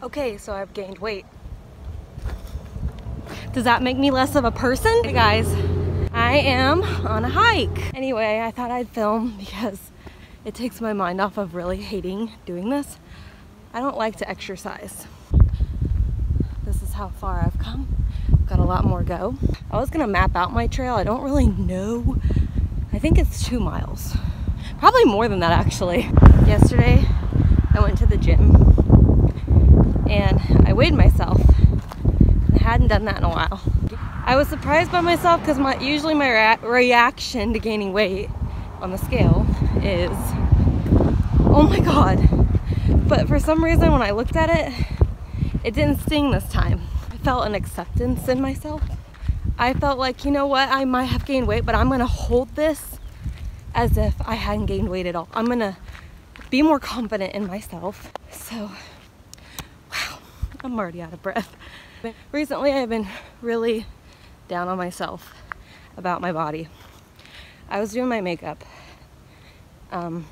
Okay, so I've gained weight. Does that make me less of a person? Hey guys, I am on a hike. Anyway, I thought I'd film because it takes my mind off of really hating doing this. I don't like to exercise. This is how far I've come. I've got a lot more to go. I was gonna map out my trail. I don't really know. I think it's 2 miles. Probably more than that actually. Yesterday, I went to the gym and I weighed myself. I hadn't done that in a while. I was surprised by myself because usually my reaction to gaining weight on the scale is, oh my God. But for some reason when I looked at it, it didn't sting this time. I felt an acceptance in myself. I felt like, you know what, I might have gained weight, but I'm gonna hold this as if I hadn't gained weight at all. I'm gonna be more confident in myself. So, wow, I'm already out of breath. But recently I've been really down on myself about my body. I was doing my makeup and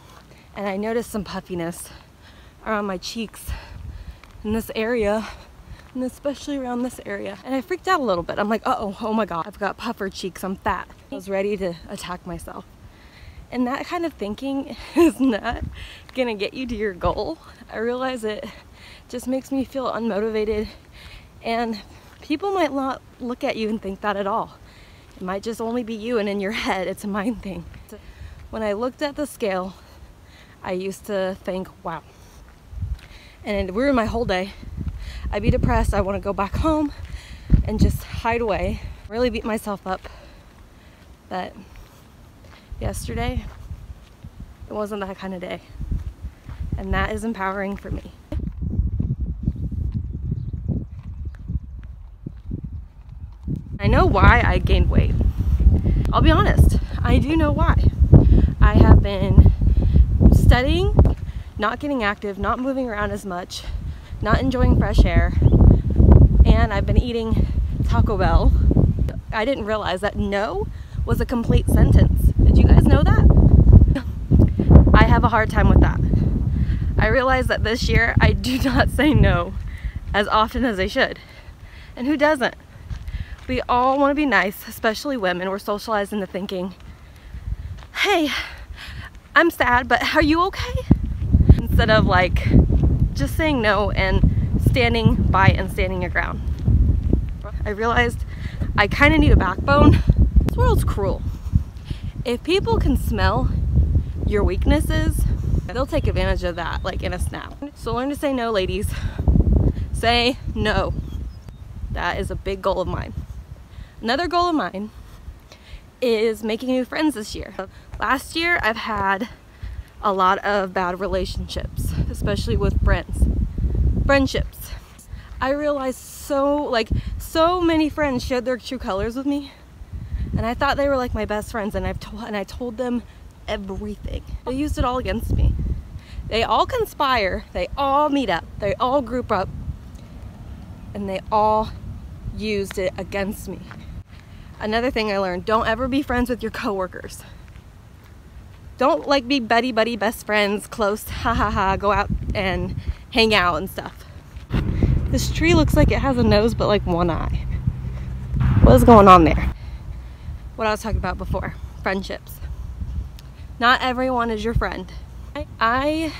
I noticed some puffiness around my cheeks in this area, and especially around this area. And I freaked out a little bit. I'm like, oh my God, I've got puffer cheeks, I'm fat. I was ready to attack myself. And that kind of thinking is not gonna get you to your goal. I realize it just makes me feel unmotivated, and people might not look at you and think that at all. It might just only be you, and in your head, it's a mind thing. When I looked at the scale, I used to think, wow. And it ruined my whole day. I'd be depressed, I wanna go back home and just hide away. Really beat myself up. But yesterday, it wasn't that kind of day. And that is empowering for me. I know why I gained weight. I'll be honest, I do know why. I have been studying, not getting active, not moving around as much, not enjoying fresh air, and I've been eating Taco Bell. I didn't realize that no was a complete sentence. Did you guys know that? I have a hard time with that. I realize that this year I do not say no as often as I should. And who doesn't? We all want to be nice, especially women. We're socialized into thinking, hey, I'm sad, but are you okay? Instead of like just saying no and standing by and standing your ground. I realized I kind of need a backbone. This world's cruel. If people can smell your weaknesses, they'll take advantage of that like in a snap. So learn to say no, ladies. Say no. That is a big goal of mine. Another goal of mine is making new friends this year. Last year I've had a lot of bad relationships, especially with friendships. I realized so many friends showed their true colors with me, and I thought they were like my best friends, and I told them everything. They used it all against me. They all conspire, they all meet up, they all group up, and they all used it against me. Another thing I learned, don't ever be friends with your coworkers. Don't like be buddy best friends, close, go out and hang out and stuff. This tree looks like it has a nose but like one eye. What is going on there? What I was talking about before, friendships. Not everyone is your friend. I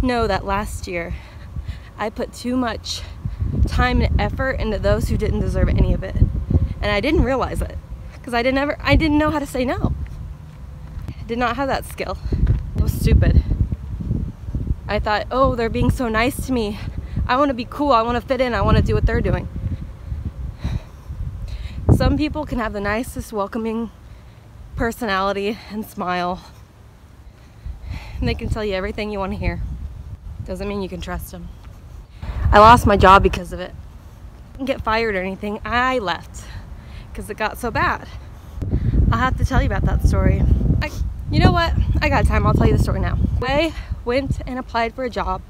know that last year I put too much time and effort into those who didn't deserve any of it. And I didn't realize it because I didn't know how to say no. I did not have that skill. It was stupid. I thought, oh, they're being so nice to me. I want to be cool. I want to fit in. I want to do what they're doing. Some people can have the nicest, welcoming personality and smile, and they can tell you everything you want to hear. Doesn't mean you can trust them. I lost my job because of it. I didn't get fired or anything. I left because it got so bad. I'll have to tell you about that story. You know what? I got time. I'll tell you the story now. I went and applied for a job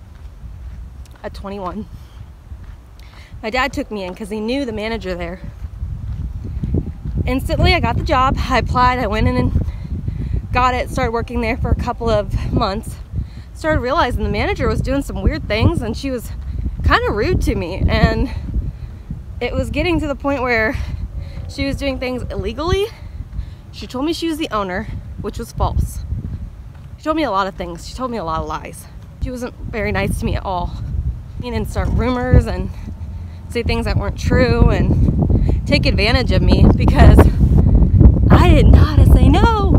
at 21. My dad took me in because he knew the manager there. Instantly, I got the job. I applied. I went in and got it. Started working there for a couple of months. Started realizing the manager was doing some weird things, and she was kind of rude to me, and it was getting to the point where she was doing things illegally. She told me she was the owner, which was false. She told me a lot of things. She told me a lot of lies. She wasn't very nice to me at all. And start rumors and say things that weren't true and take advantage of me because I didn't know how to say no.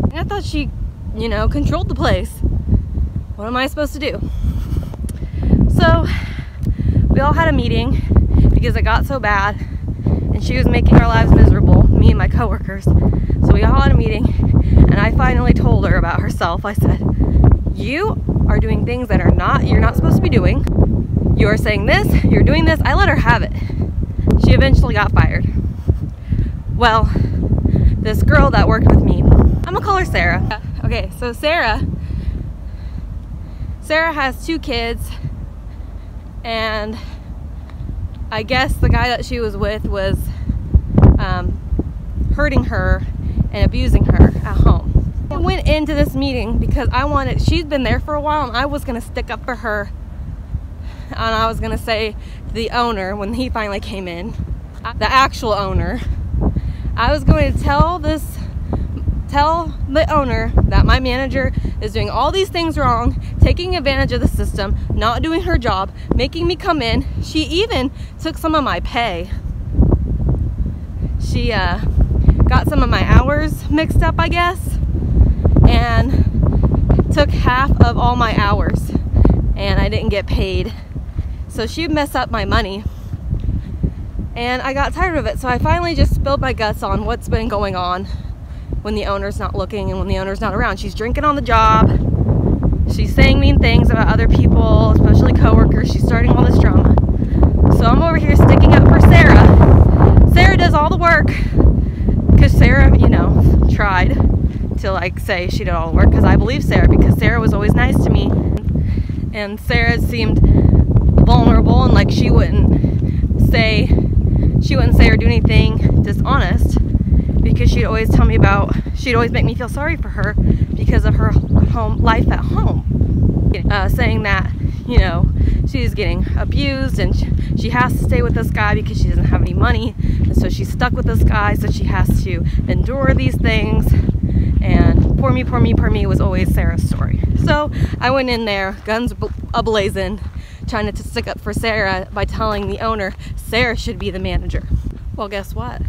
And I thought she, you know, controlled the place. What am I supposed to do? So we all had a meeting because it got so bad and she was making our lives miserable, me and my coworkers. So we all had a meeting and I finally told her about herself. I said, you are doing things that you're not supposed to be doing. You are saying this, you're doing this. I let her have it. She eventually got fired. Well, this girl that worked with me, I'm gonna call her Sarah. Okay, so Sarah has 2 kids, and I guess the guy that she was with was hurting her and abusing her at home. I went into this meeting because she'd been there for a while and I was gonna stick up for her, and I was gonna say to the owner when he finally came in, the actual owner, I was going to tell the owner that my manager is doing all these things wrong, taking advantage of the system, not doing her job, making me come in. She even took some of my pay. She got some of my hours mixed up, I guess, and took half of all my hours, and I didn't get paid. So she messed up my money, and I got tired of it. So I finally just spilled my guts on what's been going on when the owner's not looking and when the owner's not around. She's drinking on the job. She's saying mean things about other people, especially coworkers. She's starting all this drama. So I'm over here sticking up for Sarah. Sarah does all the work because Sarah, you know, tried to like say she did all the work, because I believe Sarah, because Sarah was always nice to me, and Sarah seemed vulnerable and like she wouldn't say or do anything dishonest, because she'd always make me feel sorry for her because of her life at home, saying that, you know, she's getting abused and she has to stay with this guy because she doesn't have any money, and so she's stuck with this guy, so she has to endure these things. And poor me was always Sarah's story. So I went in there, guns a-blazing, trying to stick up for Sarah by telling the owner Sarah should be the manager. Well, guess what?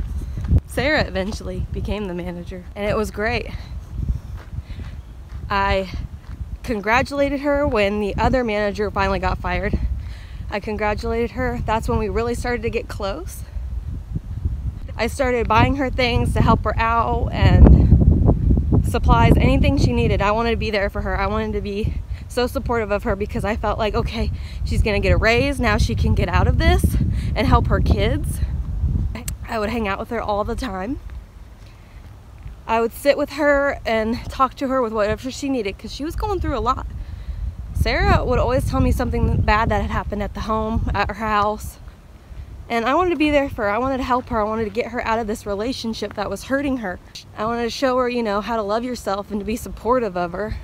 Sarah eventually became the manager, and it was great. I congratulated her when the other manager finally got fired. I congratulated her. That's when we really started to get close. I started buying her things to help her out and supplies, anything she needed. I wanted to be there for her. I wanted to be so supportive of her because I felt like, okay, she's gonna get a raise. Now she can get out of this and help her kids. I would hang out with her all the time. I would sit with her and talk to her with whatever she needed because she was going through a lot. Sarah would always tell me something bad that had happened at the home, at her house. And I wanted to be there for her. I wanted to help her. I wanted to get her out of this relationship that was hurting her. I wanted to show her, you know, how to love yourself and to be supportive of her.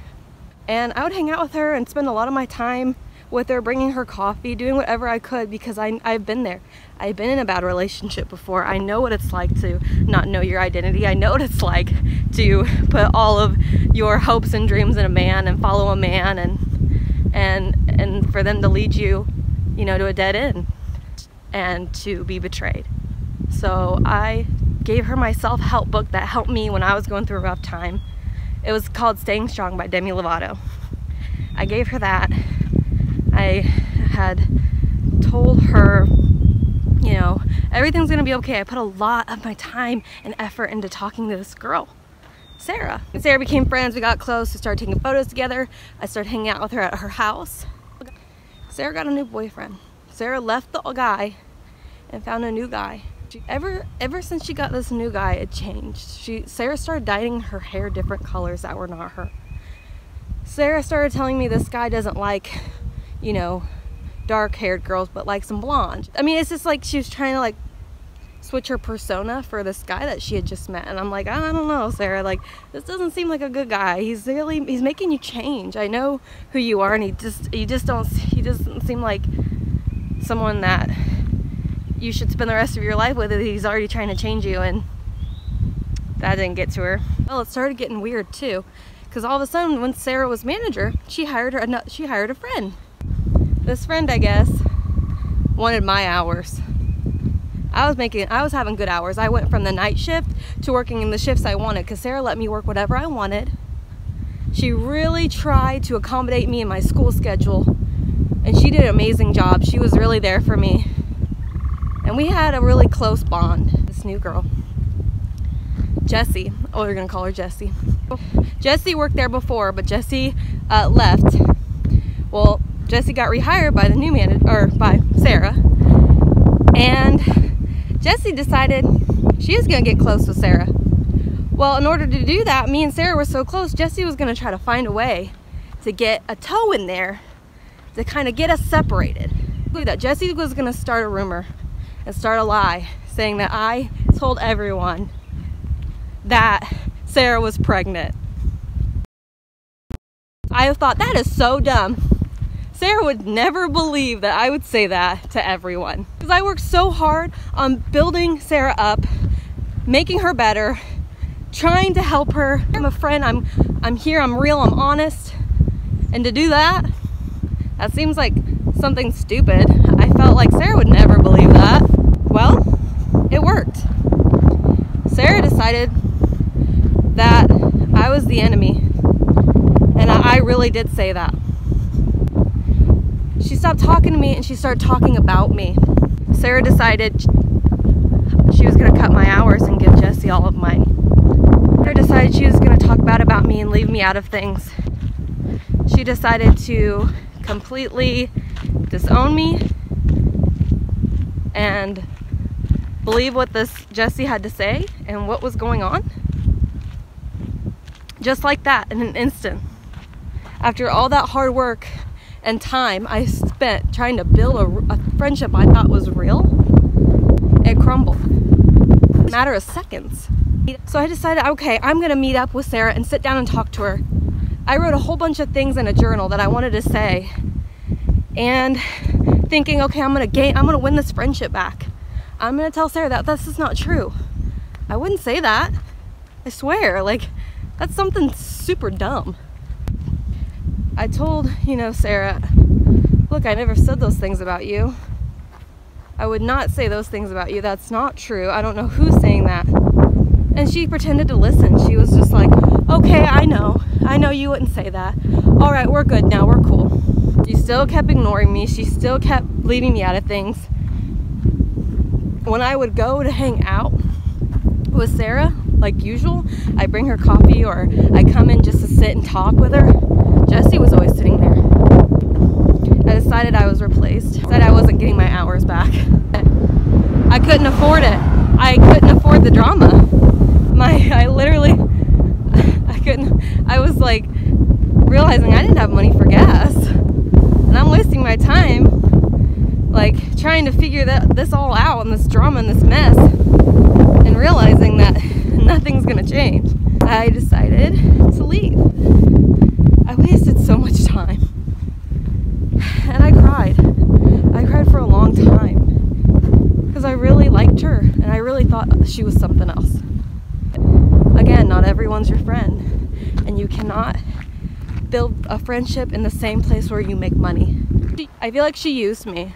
And I would hang out with her and spend a lot of my time with her, bringing her coffee, doing whatever I could, because I've been there. I've been in a bad relationship before. I know what it's like to not know your identity. I know what it's like to put all of your hopes and dreams in a man and follow a man and for them to lead you, you know, to a dead end and to be betrayed. So I gave her my self-help book that helped me when I was going through a rough time. It was called Staying Strong by Demi Lovato. I gave her that. I had told her, you know, everything's gonna be okay. I put a lot of my time and effort into talking to this girl, Sarah. And Sarah became friends, we got close, we started taking photos together. I started hanging out with her at her house. Sarah got a new boyfriend. Sarah left the guy and found a new guy. Ever since she got this new guy, it changed. Sarah started dyeing her hair different colors that were not her. Sarah started telling me this guy doesn't like, you know, dark-haired girls, but likes them blonde. I mean, it's just like she was trying to like switch her persona for this guy that she had just met. And I'm like, I don't know, Sarah, like, this doesn't seem like a good guy. He's making you change. I know who you are, and he doesn't seem like someone that you should spend the rest of your life with, he's already trying to change you, and that didn't get to her. Well, it started getting weird too, because all of a sudden when Sarah was manager, she hired a friend. This friend, I guess, wanted my hours. I was having good hours. I went from the night shift to working in the shifts I wanted, because Sarah let me work whatever I wanted. She really tried to accommodate me in my school schedule, and she did an amazing job. She was really there for me, and we had a really close bond. This new girl, Jessie, oh, we're gonna call her Jessie. Jessie worked there before, but Jessie left. Well, Jessie got rehired by the new manager, or by Sarah, and Jessie decided she was gonna get close with Sarah. Well, in order to do that, me and Sarah were so close, Jessie was gonna try to find a way to get a toe in there to kind of get us separated. Do that. Jessie was gonna start a rumor and start a lie saying that I told everyone that Sarah was pregnant. I thought, that is so dumb. Sarah would never believe that I would say that to everyone. Because I worked so hard on building Sarah up, making her better, trying to help her. I'm a friend, I'm here, I'm real, I'm honest. And to do that seems like something stupid. I felt like Sarah would never believe that. Well, it worked. Sarah decided that I was the enemy. And I really did say that. She stopped talking to me and she started talking about me. Sarah decided she was gonna cut my hours and give Jessie all of mine. Sarah decided she was gonna talk bad about me and leave me out of things. She decided to completely disown me and believe what this Jessie had to say and what was going on. Just like that, in an instant. After all that hard work and time I spent trying to build a friendship I thought was real, it crumbled in a matter of seconds. So I decided, okay, I'm gonna meet up with Sarah and sit down and talk to her. I wrote a whole bunch of things in a journal that I wanted to say, and thinking, okay, I'm gonna win this friendship back. I'm gonna tell Sarah that this is not true. I wouldn't say that. I swear, like, that's something super dumb. I told, Sarah, look, I never said those things about you. I would not say those things about you. That's not true. I don't know who's saying that. And she pretended to listen. She was just like, okay, I know you wouldn't say that. All right, we're good now, we're cool. She still kept ignoring me. She still kept leaving me out of things. When I would go to hang out with Sarah, like usual, I bring her coffee or I come in just to sit and talk with her, Jessie was always sitting there. I decided I was replaced. Said I wasn't getting my hours back. I couldn't afford it. I couldn't afford the drama. I was like realizing I didn't have money for gas. And I'm wasting my time like trying to figure this all out and this drama and this mess, and realizing that nothing's gonna change. I decided to leave. I wasted so much time. And I cried. I cried for a long time. Because I really liked her and I really thought she was something else. Again, not everyone's your friend. And you cannot build a friendship in the same place where you make money. I feel like she used me.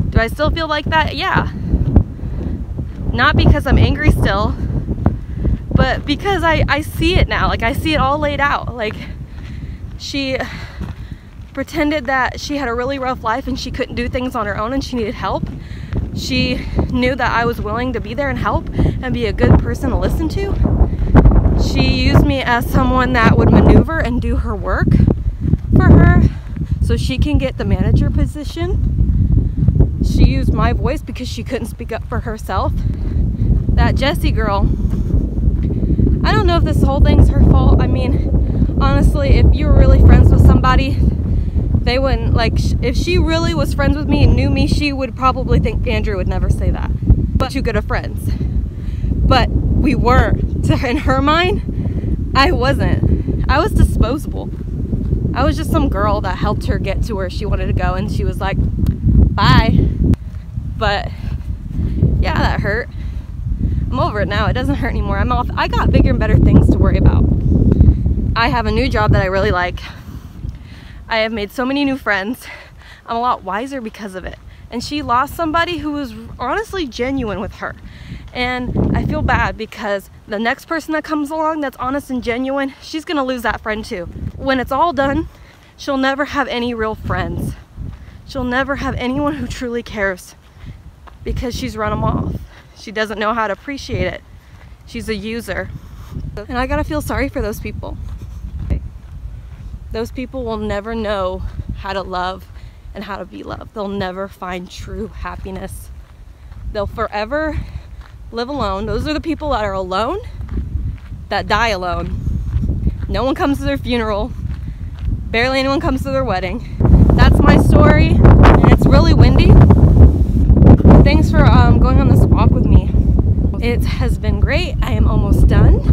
Do I still feel like that? Yeah. Not because I'm angry still, but because I see it now. Like, I see it all laid out. Like, she pretended that she had a really rough life and she couldn't do things on her own and she needed help. She knew that I was willing to be there and help and be a good person to listen to. She used me as someone that would maneuver and do her work for her so she can get the manager position. She used my voice because she couldn't speak up for herself. That Jessie girl, I don't know if this whole thing's her fault. I mean, honestly, if you were really friends with somebody, they wouldn't, like, if she really was friends with me and knew me, she would probably think Andrew would never say that. But too good of friends. But we weren't. In her mind, I wasn't. I was disposable. I was just some girl that helped her get to where she wanted to go, and she was like, bye. But yeah, that hurt. I'm over it now. It doesn't hurt anymore. I'm off. I got bigger and better things to worry about. I have a new job that I really like. I have made so many new friends. I'm a lot wiser because of it. And she lost somebody who was honestly genuine with her. And I feel bad because the next person that comes along that's honest and genuine, she's gonna lose that friend too. When it's all done, she'll never have any real friends. She'll never have anyone who truly cares because she's run them off. She doesn't know how to appreciate it. She's a user. And I gotta feel sorry for those people. Those people will never know how to love and how to be loved. They'll never find true happiness. They'll forever live alone. Those are the people that are alone, that die alone. No one comes to their funeral. Barely anyone comes to their wedding. That's my story, and it's really windy. Thanks for going on this walk with me. It has been great. I am almost done.